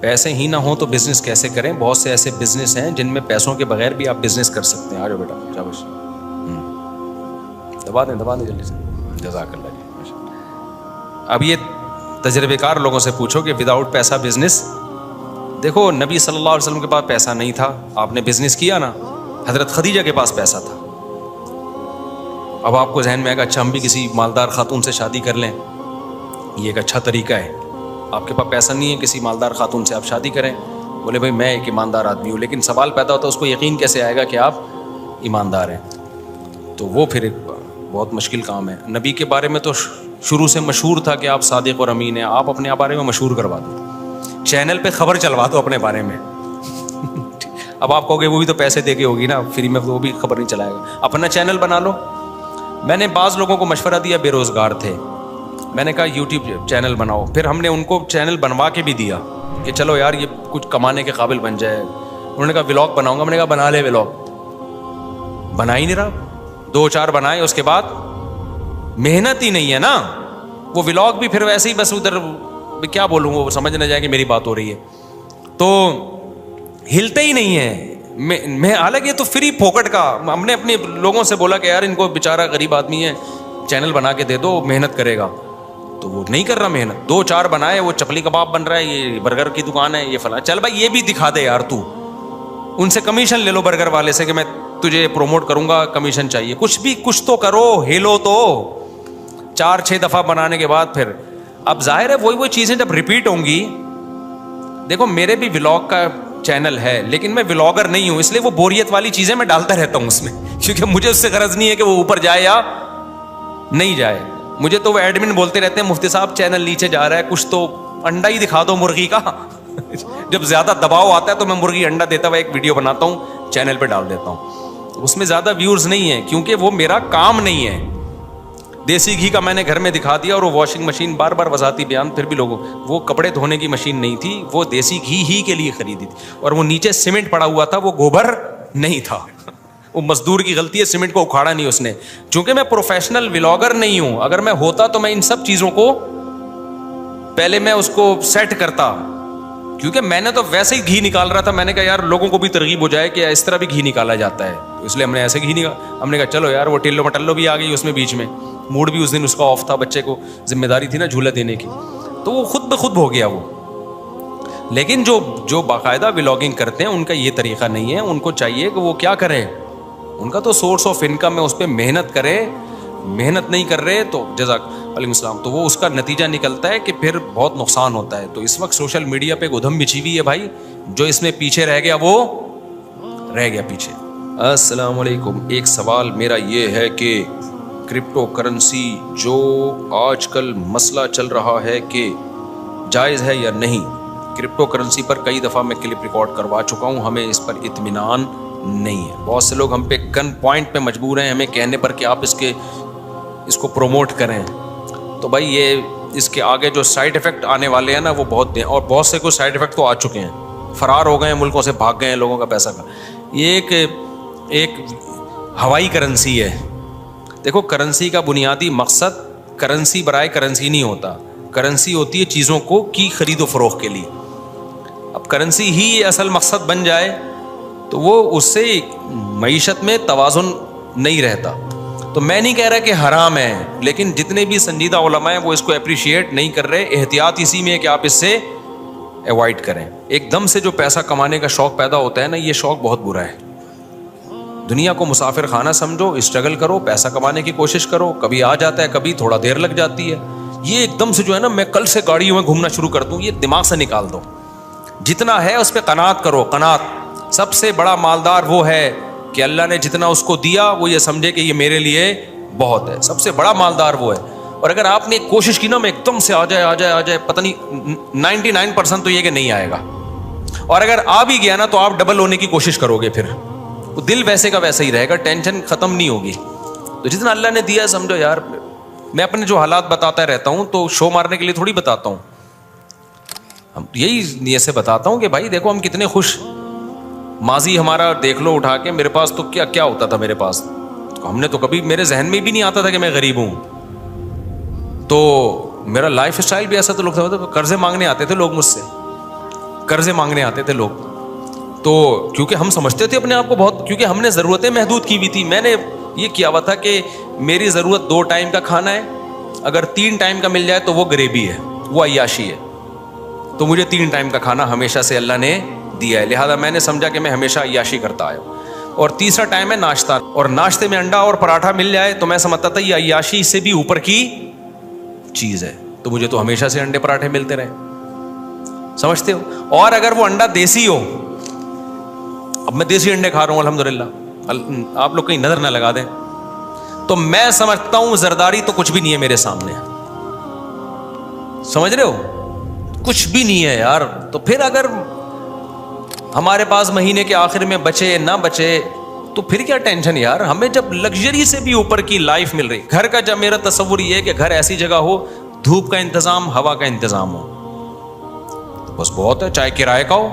پیسے ہی نہ ہوں تو بزنس کیسے کریں؟ بہت سے ایسے بزنس ہیں جن میں پیسوں کے بغیر بھی آپ بزنس کر سکتے ہیں. آ جاؤ بیٹا شاباش. دبا دیں جلدی سے. جزاک اللہ جی. اب یہ تجربے کار لوگوں سے پوچھو کہ وداؤٹ پیسہ بزنس. دیکھو نبی صلی اللہ علیہ وسلم کے پاس پیسہ نہیں تھا, آپ نے بزنس کیا نا. حضرت خدیجہ کے پاس پیسہ تھا. اب آپ کو ذہن میں آئے گا اچھا ہم بھی کسی مالدار خاتون سے شادی کر لیں, یہ ایک اچھا طریقہ ہے. آپ کے پاس پیسہ نہیں ہے, کسی مالدار خاتون سے آپ شادی کریں. بولے بھائی میں ایک ایماندار آدمی ہوں, لیکن سوال پیدا ہوتا ہے اس کو یقین کیسے آئے گا کہ آپ ایماندار ہیں؟ تو وہ پھر ایک بہت مشکل کام ہے. نبی کے بارے میں تو شروع سے مشہور تھا کہ آپ صادق اور امین ہیں. آپ اپنے بارے میں مشہور کروا دو, چینل پہ خبر چلوا دو اپنے بارے میں. اب آپ کہو گے وہ بھی تو پیسے دے کے ہوگی نا, فری میں وہ بھی خبر نہیں چلائے گا. اپنا چینل بنا لو. میں نے بعض لوگوں کو مشورہ دیا, بے روزگار تھے, میں نے کہا یوٹیوب چینل بناؤ. پھر ہم نے ان کو چینل بنوا کے بھی دیا کہ چلو یار یہ کچھ کمانے کے قابل بن جائے. انہوں نے کہا ولاگ بناؤں گا. میں نے کہا بنا لے ولاگ. بنا ہی نہیں رہا. 2-4 بنائے, اس کے بعد محنت ہی نہیں ہے نا. وہ ولاگ بھی پھر ویسے ہی بس ادھر کیا بولوں, وہ سمجھ نہ جائے کہ میری بات ہو رہی ہے, تو ہلتے ہی نہیں ہیں. میں حالانکہ یہ تو فری پھوکٹ کا, ہم نے اپنے لوگوں سے بولا کہ یار ان کو بیچارہ غریب آدمی ہے, چینل بنا کے دے دو, محنت کرے گا. تو وہ نہیں کر رہا محنت. 2-4 بنائے, وہ چپلی کباب بن رہا ہے, یہ برگر کی دکان ہے, یہ فلاں. چل بھائی یہ بھی دکھا دے یار, تو ان سے کمیشن لے لو برگر والے سے کہ میں تجھے پروموٹ کروں گا, کمیشن چاہیے. کچھ تو کرو, ہیلو تو. 4-6 دفعہ بنانے کے بعد پھر اب ظاہر ہے وہی چیزیں جب ریپیٹ ہوں گی. دیکھو میرے بھی ولاگ کا چینل ہے, لیکن میں ولاگر نہیں ہوں, اس لیے وہ بوریت والی چیزیں میں ڈالتا رہتا ہوں اس میں, کیونکہ مجھے اس سے غرض نہیں ہے کہ وہ اوپر جائے یا نہیں جائے. مجھے تو وہ ایڈمن بولتے رہتے ہیں مفتی صاحب چینل نیچے جا رہا ہے, کچھ تو انڈا ہی دکھا دو مرغی کا. جب زیادہ دباؤ آتا ہے تو میں مرغی انڈا دیتا ہوا ایک ویڈیو بناتا ہوں, چینل پہ ڈال دیتا ہوں. اس میں زیادہ ویورز نہیں ہیں, کیونکہ وہ میرا کام نہیں ہے. دیسی گھی کا میں نے گھر میں دکھا دیا, اور وہ واشنگ مشین بار بار وضاحتی بیان, پھر بھی لوگوں, وہ کپڑے دھونے کی مشین نہیں تھی, وہ دیسی گھی ہی کے لیے خریدی تھی, اور وہ نیچے سیمنٹ پڑا ہوا تھا, وہ گوبر نہیں تھا. وہ مزدور کی غلطی ہے, سیمنٹ کو اکھاڑا نہیں اس نے. چونکہ میں پروفیشنل ولاگر نہیں ہوں, اگر میں ہوتا تو میں ان سب چیزوں کو پہلے میں اس کو سیٹ کرتا, کیونکہ میں نے تو ویسے ہی گھی نکال رہا تھا. میں نے کہا یار لوگوں کو بھی ترغیب ہو جائے کہ اس طرح بھی گھی نکالا جاتا ہے, اس لیے ہم نے ایسے گھی نکالا. ہم نے کہا چلو یار, وہ ٹلو مٹلو بھی آ گئی اس میں بیچ میں, موڈ بھی اس دن اس کا آف تھا, بچے کو ذمہ داری تھی نا جھولا دینے کی, تو وہ خود بخود ہو گیا وہ. لیکن جو باقاعدہ ولاگنگ کرتے ہیں ان کا یہ طریقہ نہیں ہے. ان کو چاہیے کہ وہ کیا کریں, ان کا تو سورس آف انکم ہے, اس پہ محنت کرے. محنت نہیں کر رہے تو جزاک علیہ السلام, تو وہ اس کا نتیجہ نکلتا ہے کہ پھر بہت نقصان ہوتا ہے. تو اس وقت سوشل میڈیا پہ ادھم بچھی ہوئی ہے بھائی, جو اس میں پیچھے رہ گیا وہ رہ گیا پیچھے. السلام علیکم, ایک سوال میرا یہ ہے کہ کرپٹو کرنسی جو آج کل مسئلہ چل رہا ہے کہ جائز ہے یا نہیں. کرپٹو کرنسی پر کئی دفعہ میں کلپ ریکارڈ کروا چکا ہوں, ہمیں اس پر اطمینان نہیں ہے. بہت سے لوگ ہم پہ گن پوائنٹ پہ مجبور ہیں ہمیں کہنے پر کہ آپ اس کو پروموٹ کریں. تو بھائی یہ اس کے آگے جو سائیڈ ایفیکٹ آنے والے ہیں نا وہ بہت دیں, اور بہت سے کو سائیڈ ایفیکٹ تو آ چکے ہیں, فرار ہو گئے ہیں, ملکوں سے بھاگ گئے ہیں لوگوں کا پیسہ کا. یہ ایک ہوائی کرنسی ہے. دیکھو کرنسی کا بنیادی مقصد کرنسی برائے کرنسی نہیں ہوتا, کرنسی ہوتی ہے چیزوں کی خرید و فروخت کے لیے. اب کرنسی ہی اصل مقصد بن جائے تو وہ اس سے معیشت میں توازن نہیں رہتا. تو میں نہیں کہہ رہا کہ حرام ہے, لیکن جتنے بھی سنجیدہ علماء ہیں وہ اس کو اپریشیٹ نہیں کر رہے. احتیاط اسی میں ہے کہ آپ اس سے ایوائڈ کریں. ایک دم سے جو پیسہ کمانے کا شوق پیدا ہوتا ہے نا, یہ شوق بہت برا ہے. دنیا کو مسافر خانہ سمجھو, اسٹرگل کرو, پیسہ کمانے کی کوشش کرو, کبھی آ جاتا ہے, کبھی تھوڑا دیر لگ جاتی ہے. یہ ایک دم سے جو ہے نا میں کل سے گاڑیوں میں گھومنا شروع کر دوں, یہ دماغ سے نکال دو. جتنا ہے اس پہ قناعت کرو. قناعت سب سے بڑا مالدار وہ ہے کہ اللہ نے جتنا اس کو دیا وہ یہ سمجھے کہ یہ میرے لیے بہت ہے. سب سے بڑا مالدار وہ ہے. اور اگر آپ نے کوشش کی نا میں ایک دم سے آ جائے پتہ نہیں 99% تو یہ کہ نہیں آئے گا, اور اگر آ بھی گیا نا تو آپ ڈبل ہونے کی کوشش کرو گے, پھر دل ویسے کا ویسا ہی رہے گا, ٹینشن ختم نہیں ہوگی. تو جتنا اللہ نے دیا سمجھو یار. میں اپنے جو حالات بتاتا رہتا ہوں تو شو مارنے کے لیے تھوڑی بتاتا ہوں, ہم یہی نیت سے بتاتا ہوں کہ بھائی دیکھو ہم کتنے خوش. ماضی ہمارا دیکھ لو اٹھا کے, میرے پاس تو کیا ہوتا تھا میرے پاس. ہم نے تو کبھی, میرے ذہن میں بھی نہیں آتا تھا کہ میں غریب ہوں. تو میرا لائف اسٹائل بھی ایسا تو لوگ قرضے مانگنے آتے تھے لوگ مجھ سے, قرضے مانگنے آتے تھے لوگ. تو کیونکہ ہم سمجھتے تھے اپنے آپ کو بہت, کیونکہ ہم نے ضرورتیں محدود کی ہوئی تھی. میں نے یہ کیا ہوا تھا کہ میری ضرورت 2 ٹائم کا کھانا ہے, اگر 3 ٹائم کا مل جائے تو وہ غریبی ہے, وہ عیاشی ہے. تو مجھے 3 ٹائم کا کھانا ہمیشہ سے اللہ نے دیا ہے, لہٰذا میں نے سمجھا کہ میں ہمیشہ عیاشی کرتا آیا ہوں. اور تیسرا ٹائم ہے ناشتہ, اور ناشتے میں انڈا اور پراٹھا مل جائے تو میں سمجھتا تھا یہ عیاشی سے بھی اوپر کی چیز ہے, تو مجھے تو ہمیشہ سے انڈے پراٹھے ملتے رہے. سمجھتے ہو؟ اور اگر وہ انڈا دیسی ہو, اب میں دیسی انڈے کھا رہا ہوں الحمدللہ, آپ لوگ کہیں نظر نہ لگا دیں, تو میں سمجھتا ہوں زرداری تو کچھ بھی نہیں ہے میرے سامنے. سمجھ رہے ہو؟ کچھ بھی نہیں ہے یار. تو پھر اگر ہمارے پاس مہینے کے آخر میں بچے نہ بچے تو پھر کیا ٹینشن یار. ہمیں جب لگژری سے بھی اوپر کی لائف مل رہی, گھر کا جب میرا تصور یہ ہے کہ گھر ایسی جگہ ہو, دھوپ کا انتظام, ہوا کا انتظام ہو, تو بس بہت ہے. چاہے کرائے کا ہو,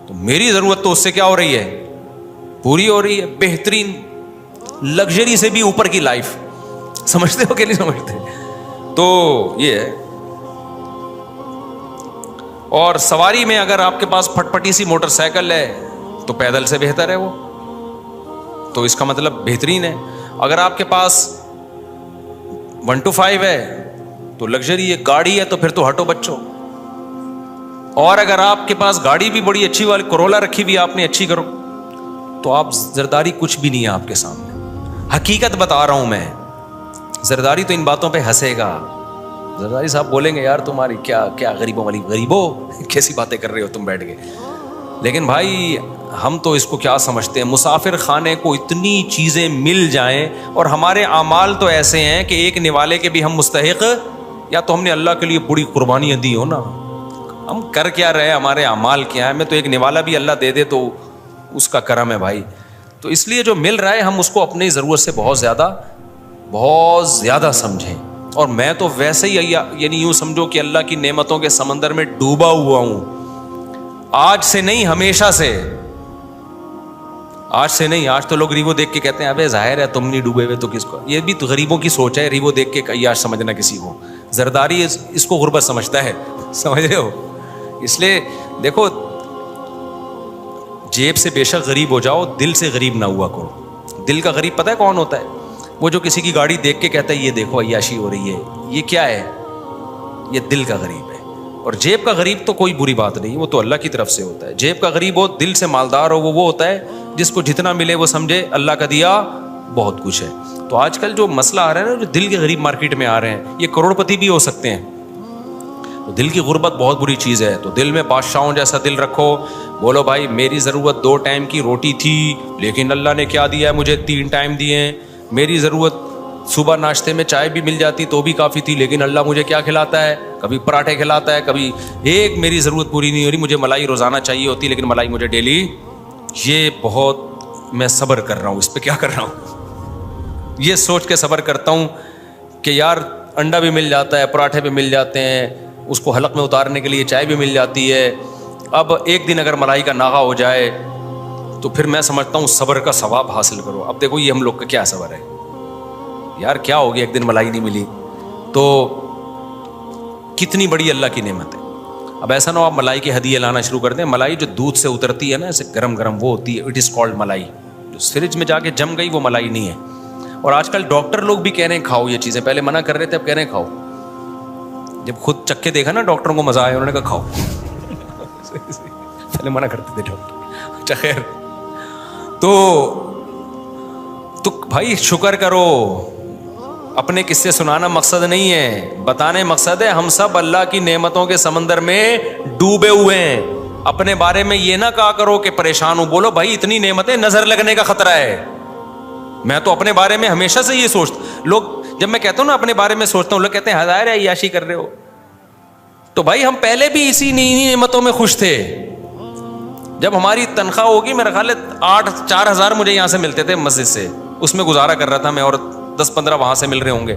تو میری ضرورت تو اس سے کیا ہو رہی ہے, پوری ہو رہی ہے. بہترین لگژری سے بھی اوپر کی لائف. سمجھتے ہو کہ نہیں سمجھتے؟ تو یہ ہے. اور سواری میں اگر آپ کے پاس پھٹ پٹی سی موٹر سائیکل ہے تو پیدل سے بہتر ہے وہ, تو اس کا مطلب بہترین ہے. اگر آپ کے پاس 1 to 5 ہے تو لگژری ہے, گاڑی ہے تو پھر تو ہٹو بچو. اور اگر آپ کے پاس گاڑی بھی بڑی اچھی والی کرولا رکھی ہوئی آپ نے, اچھی کرو, تو آپ زرداری کچھ بھی نہیں ہے آپ کے سامنے. حقیقت بتا رہا ہوں میں. زرداری تو ان باتوں پہ ہنسے گا. زرداری صاحب بولیں گے یار تمہاری کیا غریبوں والی, غریبوں کیسی باتیں کر رہے ہو تم بیٹھ کے. لیکن بھائی ہم تو اس کو کیا سمجھتے ہیں, مسافر خانے کو اتنی چیزیں مل جائیں, اور ہمارے اعمال تو ایسے ہیں کہ ایک نوالے کے بھی ہم مستحق, یا تو ہم نے اللہ کے لیے بڑی قربانیاں دی ہو نا, ہم کر کیا رہے, ہمارے اعمال کیا ہے. میں تو ایک نوالا بھی اللہ دے دے تو اس کا کرم ہے بھائی. تو اس لیے جو مل رہا ہے ہم اس کو اپنی ضرورت سے بہت زیادہ سمجھیں. اور میں تو ویسے ہی یعنی یوں سمجھو کہ اللہ کی نعمتوں کے سمندر میں ڈوبا ہوا ہوں. آج سے نہیں, ہمیشہ سے. آج سے نہیں, آج تو لوگ ریوو دیکھ کے کہتے ہیں ابے ظاہر ہے تم نہیں ڈوبے ہوئے تو کس کو. یہ بھی تو غریبوں کی سوچ ہے, ریوو دیکھ کے عیاش سمجھنا کسی کو. زرداری اس کو غربت سمجھتا ہے. سمجھ رہے ہو؟ اس لیے دیکھو, جیب سے بے شک غریب ہو جاؤ, دل سے غریب نہ ہوا کرو. دل کا غریب پتہ ہے کون ہوتا ہے؟ وہ جو کسی کی گاڑی دیکھ کے کہتا ہے یہ دیکھو عیاشی ہو رہی ہے, یہ کیا ہے؟ یہ دل کا غریب ہے. اور جیب کا غریب تو کوئی بری بات نہیں, وہ تو اللہ کی طرف سے ہوتا ہے. جیب کا غریب ہو, دل سے مالدار ہو, وہ ہوتا ہے جس کو جتنا ملے وہ سمجھے اللہ کا دیا بہت کچھ ہے. تو آج کل جو مسئلہ آ رہا ہے نا, جو دل کے غریب مارکیٹ میں آ رہے ہیں, یہ کروڑ پتی بھی ہو سکتے ہیں. تو دل کی غربت بہت بری چیز ہے. تو دل میں بادشاہوں جیسا دل رکھو, بولو بھائی میری ضرورت 2 ٹائم کی روٹی تھی, لیکن اللہ نے کیا دیا ہے مجھے 3 ٹائم دیے ہیں. میری ضرورت صبح ناشتے میں چائے بھی مل جاتی تو بھی کافی تھی, لیکن اللہ مجھے کیا کھلاتا ہے, کبھی پراٹھے کھلاتا ہے, کبھی ایک میری ضرورت پوری نہیں ہو رہی, مجھے ملائی روزانہ چاہیے ہوتی لیکن ملائی مجھے ڈیلی. یہ بہت میں صبر کر رہا ہوں, اس پہ کیا کر رہا ہوں, یہ سوچ کے صبر کرتا ہوں کہ یار انڈا بھی مل جاتا ہے, پراٹھے بھی مل جاتے ہیں, اس کو حلق میں اتارنے کے لیے چائے بھی مل جاتی ہے. اب ایک دن اگر ملائی کا ناغہ ہو جائے تو پھر میں سمجھتا ہوں صبر کا ثواب حاصل کرو. اب دیکھو یہ ہم لوگ کا کیا صبر ہے یار, کیا ہو گیا ایک دن ملائی نہیں ملی تو کتنی بڑی اللہ کی نعمت ہے. اب ایسا نہ ہو آپ ملائی کے ہدیے لانا شروع کر دیں. ملائی جو دودھ سے اترتی ہے نا ایسے گرم گرم, وہ ہوتی ہے, اٹ از کالڈ ملائی. جو فریج میں جا کے جم گئی وہ ملائی نہیں ہے. اور آج کل ڈاکٹر لوگ بھی کہہ رہے ہیں کھاؤ یہ چیزیں, پہلے منع کر رہے تھے اب کہہ رہے ہیں کھاؤ. جب خود چکھ کے دیکھا نا ڈاکٹروں کو مزہ آیا, انہوں نے کہا کھاؤ. پہلے منع کرتے تھے ڈاکٹر. اچھا خیر, تو بھائی شکر کرو. اپنے قصے سنانا مقصد نہیں ہے, بتانے مقصد ہے. ہم سب اللہ کی نعمتوں کے سمندر میں ڈوبے ہوئے ہیں. اپنے بارے میں یہ نہ کہا کرو کہ پریشان ہوں, بولو بھائی اتنی نعمتیں, نظر لگنے کا خطرہ ہے. میں تو اپنے بارے میں ہمیشہ سے یہ سوچتا, لوگ جب میں کہتا ہوں نا اپنے بارے میں سوچتا ہوں, لوگ کہتے ہیں ہزار ہے عیاشی کر رہے ہو. تو بھائی ہم پہلے بھی اسی نعمتوں میں خوش تھے. جب ہماری تنخواہ ہوگی, میرا خیال ہے 4,000 مجھے یہاں سے ملتے تھے مسجد سے, اس میں گزارا کر رہا تھا میں, اور 10-15 وہاں سے مل رہے ہوں گے.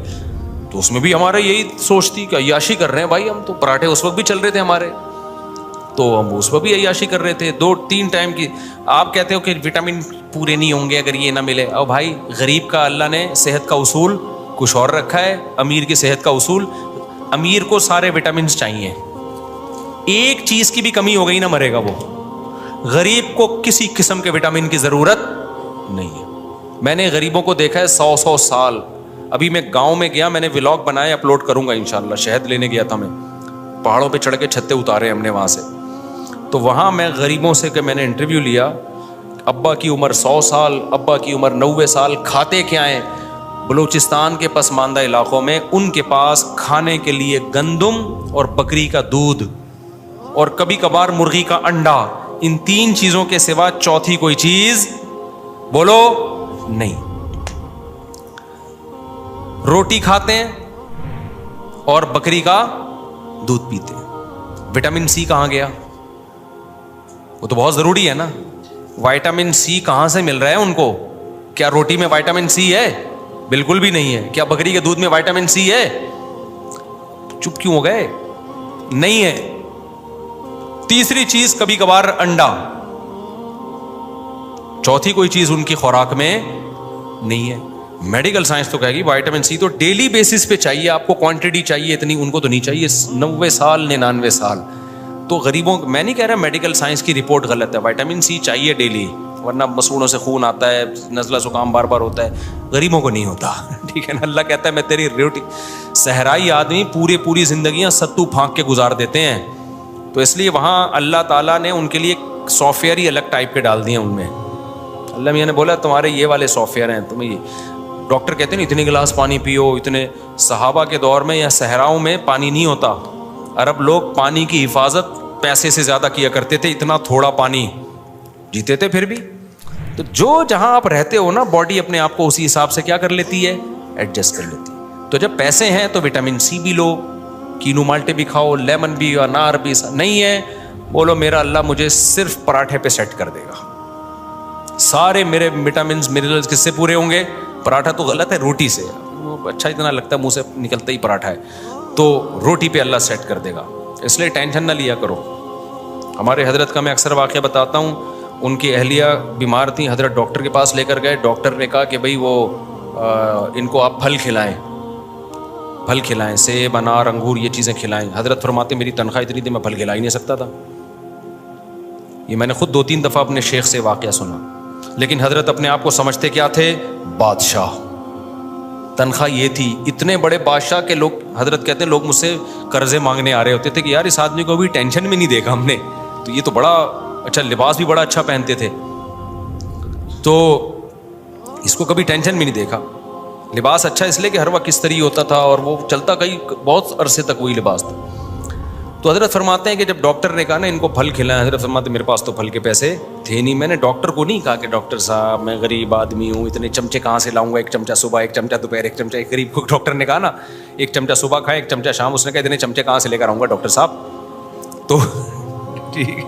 تو اس میں بھی ہمارے یہی سوچ تھی کہ عیاشی کر رہے ہیں بھائی ہم. تو پراٹھے اس وقت بھی چل رہے تھے ہمارے, تو ہم اس وقت بھی عیاشی کر رہے تھے. 2-3 ٹائم کی. آپ کہتے ہو کہ وٹامن پورے نہیں ہوں گے اگر یہ نہ ملے. اور بھائی غریب کا اللہ نے صحت کا اصول کچھ اور رکھا ہے, امیر کی صحت کا اصول, امیر کو سارے وٹامنس چاہیے, ایک چیز کی بھی کمی ہو گئی نہ مرے گا وہ. غریب کو کسی قسم کے وٹامن کی ضرورت نہیں ہے. میں نے غریبوں کو دیکھا ہے 100 سال. ابھی میں گاؤں میں گیا, میں نے ولاگ بنائے, اپلوڈ کروں گا انشاءاللہ. شہد لینے گیا تھا میں, پہاڑوں پہ چڑھ کے چھتے اتارے ہم نے وہاں سے. تو وہاں میں غریبوں سے کہ میں نے انٹرویو لیا, ابا کی عمر 100 سال, ابا کی عمر 90 سال, کھاتے کیا ہیں؟ بلوچستان کے پسماندہ علاقوں میں ان کے پاس کھانے کے لیے گندم اور بکری کا دودھ اور کبھی کبھار مرغی کا انڈا, ان 3 چیزوں کے سوا چوتھی کوئی چیز بولو نہیں. روٹی کھاتے ہیں اور بکری کا دودھ پیتے ہیں. وٹامن سی کہاں گیا؟ وہ تو بہت ضروری ہے نا. وائٹامن سی کہاں سے مل رہا ہے ان کو؟ کیا روٹی میں وائٹامن سی ہے؟ بالکل بھی نہیں ہے. کیا بکری کے دودھ میں وائٹامن سی ہے؟ چپ کیوں ہو گئے؟ نہیں ہے. تیسری چیز کبھی کبھار انڈا, چوتھی کوئی چیز ان کی خوراک میں نہیں ہے. میڈیکل سائنس تو کہے گی وائٹامن سی تو ڈیلی بیسس پہ چاہیے آپ کو, کوانٹٹی چاہیے اتنی, ان کو تو نہیں چاہیے. 90 سال 99 سال. تو غریبوں, میں نہیں کہہ رہا میڈیکل سائنس کی رپورٹ غلط ہے, وائٹامن سی چاہیے ڈیلی, ورنہ مسوڑوں سے خون آتا ہے, نزلہ زکام بار بار ہوتا ہے. غریبوں کو نہیں ہوتا, ٹھیک ہے نا. اللہ کہتا ہے میں تیری روٹی. صحرائی آدمی پوری زندگیاں ستو پھانک کے گزار دیتے ہیں, تو اس لیے وہاں اللہ تعالیٰ نے ان کے لیے سافٹ ویئر ہی الگ ٹائپ کے ڈال دیے ان میں. اللہ میاں نے بولا تمہارے یہ والے سافٹ ویئر ہیں, تمہیں یہ ڈاکٹر کہتے ہیں اتنے گلاس پانی پیو, اتنے. صحابہ کے دور میں یا صحراؤں میں پانی نہیں ہوتا. عرب لوگ پانی کی حفاظت پیسے سے زیادہ کیا کرتے تھے, اتنا تھوڑا پانی جیتے تھے پھر بھی. تو جو جہاں آپ رہتے ہو نا, باڈی اپنے آپ کو اسی حساب سے کیا کر لیتی ہے, ایڈجسٹ کر لیتی ہے. تو جب پیسے ہیں تو وٹامن سی بھی لو, کینو مالٹے بھی کھاؤ, لیمن بھی, انار بھی. نہیں ہے بولو میرا اللہ مجھے صرف پراٹھے پہ سیٹ کر دے گا, سارے میرے وٹامنز منرلز کس سے پورے ہوں گے؟ پراٹھا تو غلط ہے, روٹی سے. وہ اچھا اتنا لگتا ہے منہ سے نکلتا ہی پراٹھا ہے, تو روٹی پہ اللہ سیٹ کر دے گا. اس لیے ٹینشن نہ لیا کرو. ہمارے حضرت کا میں اکثر واقعہ بتاتا ہوں, ان کی اہلیہ بیمار تھیں, حضرت ڈاکٹر کے پاس لے کر گئے. ڈاکٹر نے کہا کہ بھائی وہ ان کو آپ پھل کھلائیں, سیب, انار, انگور, یہ چیزیں کھلائیں. حضرت فرماتے میری تنخواہ اتنی تھی میں پھل کھلا ہی نہیں سکتا تھا. یہ میں نے خود 2-3 دفعہ اپنے شیخ سے واقعہ سنا. لیکن حضرت اپنے آپ کو سمجھتے کیا تھے؟ بادشاہ. تنخواہ یہ تھی, اتنے بڑے بادشاہ کے لوگ, حضرت کہتے ہیں لوگ مجھ سے قرضے مانگنے آ رہے ہوتے تھے کہ یار اس آدمی کو ابھی ٹینشن میں نہیں دیکھا ہم نے, تو یہ تو بڑا اچھا, لباس بھی بڑا اچھا پہنتے تھے, تو اس کو کبھی ٹینشن میں نہیں دیکھا. لباس اچھا اس لیے کہ ہر وقت استری ہوتا تھا اور وہ چلتا کئی بہت عرصے تک وہی لباس تھا. تو حضرت فرماتے ہیں کہ جب ڈاکٹر نے کہا نا ان کو پھل کھلائیں, حضرت فرماتے ہیں میرے پاس تو پھل کے پیسے تھے نہیں. میں نے ڈاکٹر کو نہیں کہا کہ ڈاکٹر صاحب میں غریب آدمی ہوں, اتنے چمچے کہاں سے لاؤں گا, 1 چمچہ صبح, 1 چمچہ دوپہر, 1 چمچہ. ایک غریب کو ڈاکٹر نے کہا نا 1 چمچہ صبح کھائے, 1 چمچہ شام. اس نے کہا اتنے چمچے کہاں سے لے کر آؤں گا ڈاکٹر صاحب. تو ٹھیک,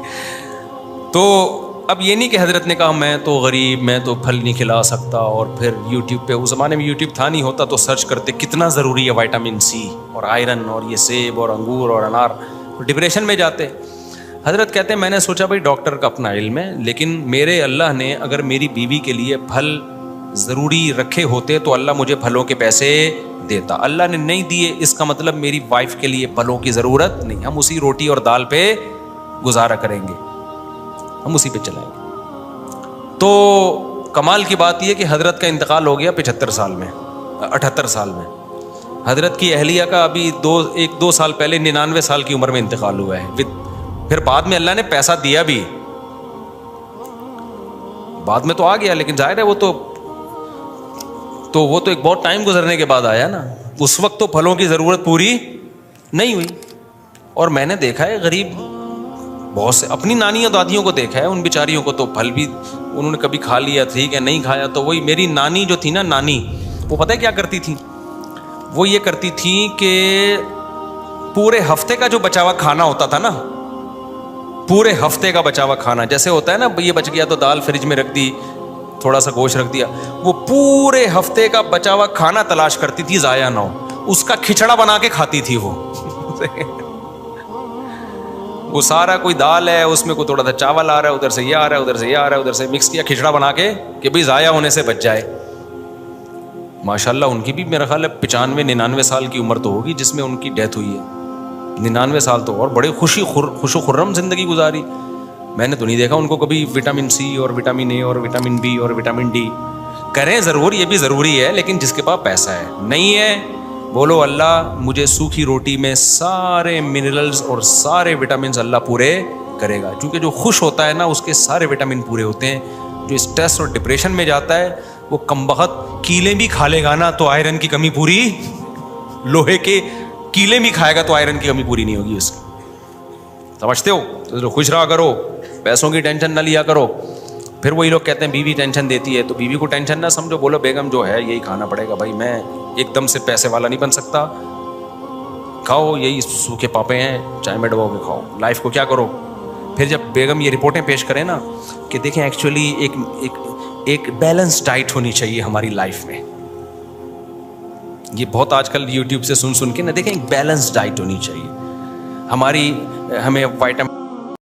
تو اب یہ نہیں کہ حضرت نے کہا میں تو غریب, میں تو پھل نہیں کھلا سکتا, اور پھر یوٹیوب پہ, اس زمانے میں یوٹیوب تھا نہیں, ہوتا تو سرچ کرتے کتنا ضروری ہے وائٹامن سی اور آئرن اور یہ سیب اور انگور اور انار, ڈپریشن میں جاتے. حضرت کہتے ہیں میں نے سوچا بھائی ڈاکٹر کا اپنا علم ہے, لیکن میرے اللہ نے اگر میری بیوی کے لیے پھل ضروری رکھے ہوتے تو اللہ مجھے پھلوں کے پیسے دیتا. اللہ نے نہیں دیے, اس کا مطلب میری وائف کے لیے پھلوں کی ضرورت نہیں. ہم اسی روٹی اور دال پہ گزارا کریں گے, ہم اسی پہ چلائیں گے. تو کمال کی بات یہ کہ حضرت کا انتقال ہو گیا 75 سال میں, 78 سال میں. حضرت کی اہلیہ کا ابھی 1-2 سال پہلے 99 سال کی عمر میں انتقال ہوا ہے. پھر بعد میں اللہ نے پیسہ دیا بھی, بعد میں تو آ گیا, لیکن ظاہر ہے وہ تو ایک بہت ٹائم گزرنے کے بعد آیا نا. اس وقت تو پھلوں کی ضرورت پوری نہیں ہوئی. اور میں نے دیکھا ہے غریب بہت سے, اپنی نانیوں دادیوں کو دیکھا ہے, ان بیچاریوں کو تو پھل بھی انہوں نے کبھی کھا لیا, ٹھیک ہے, نہیں کھایا تو وہی. میری نانی جو تھی نا, نانی, وہ پتہ ہے کیا کرتی تھی؟ وہ یہ کرتی تھی کہ پورے ہفتے کا جو بچا ہوا کھانا ہوتا تھا نا, پورے ہفتے کا بچا ہوا کھانا, جیسے ہوتا ہے نا یہ بچ گیا تو دال فریج میں رکھ دی, تھوڑا سا گوشت رکھ دیا, وہ پورے ہفتے کا بچا ہوا کھانا تلاش کرتی تھی ضائع نہ ہو, اس کا کھچڑا بنا کے کھاتی تھی وہ سارا کوئی دال ہے اس میں کوئی تھوڑا سا چاول آ رہا ہے, ادھر سے یہ آ رہا ہے, ادھر سے یہ آ رہا ہے, ادھر سے مکس کیا, کھچڑا بنا کے کہ بھائی ضائع ہونے سے بچ جائے. ماشاء اللہ ان کی بھی میرا خیال ہے 95-99 سال کی عمر تو ہوگی جس میں ان کی ڈیتھ ہوئی ہے. 99 سال تو اور بڑے خوش و خرم زندگی گزاری. میں نے تو نہیں دیکھا ان کو کبھی وٹامن سی اور وٹامن اے اور وٹامن بی اور وٹامن ڈی. کریں ضرور, یہ بھی ضروری ہے, لیکن جس کے پاس پیسہ ہے. نہیں ہے, بولو اللہ مجھے سوکھی روٹی میں سارے منرلز اور سارے وٹامنز اللہ پورے کرے گا. کیونکہ جو خوش ہوتا ہے نا اس کے سارے وٹامن پورے ہوتے ہیں. جو اسٹریس اور ڈپریشن میں جاتا ہے وہ کم بخت کیلیں بھی کھا لے گا نا تو آئرن کی کمی پوری, لوہے کے کیلیں بھی کھائے گا تو آئرن کی کمی پوری نہیں ہوگی اس کی. سمجھتے ہو؟ تو خوش رہا کرو, پیسوں کی ٹینشن نہ لیا کرو. پھر وہی لوگ کہتے ہیں بیوی ٹینشن دیتی ہے, تو بیوی کو ٹینشن نہ سمجھو, بولو بیگم جو ہے یہی کھانا پڑے گا بھائی, میں ایک دم سے پیسے والا نہیں بن سکتا, کھاؤ یہی سوکھے پاپے ہیں, چائے میں ڈبو کے کھاؤ, لائف کو کیا کرو. پھر جب بیگم یہ رپورٹیں پیش کریں نا کہ دیکھیں ایکچولی ایک بیلنس ڈائٹ ہونی چاہیے ہماری لائف میں, یہ بہت آج کل یوٹیوب سے سن کے نا, دیکھیں ایک بیلنس ڈائٹ ہونی چاہیے ہماری, ہمیں وائٹامن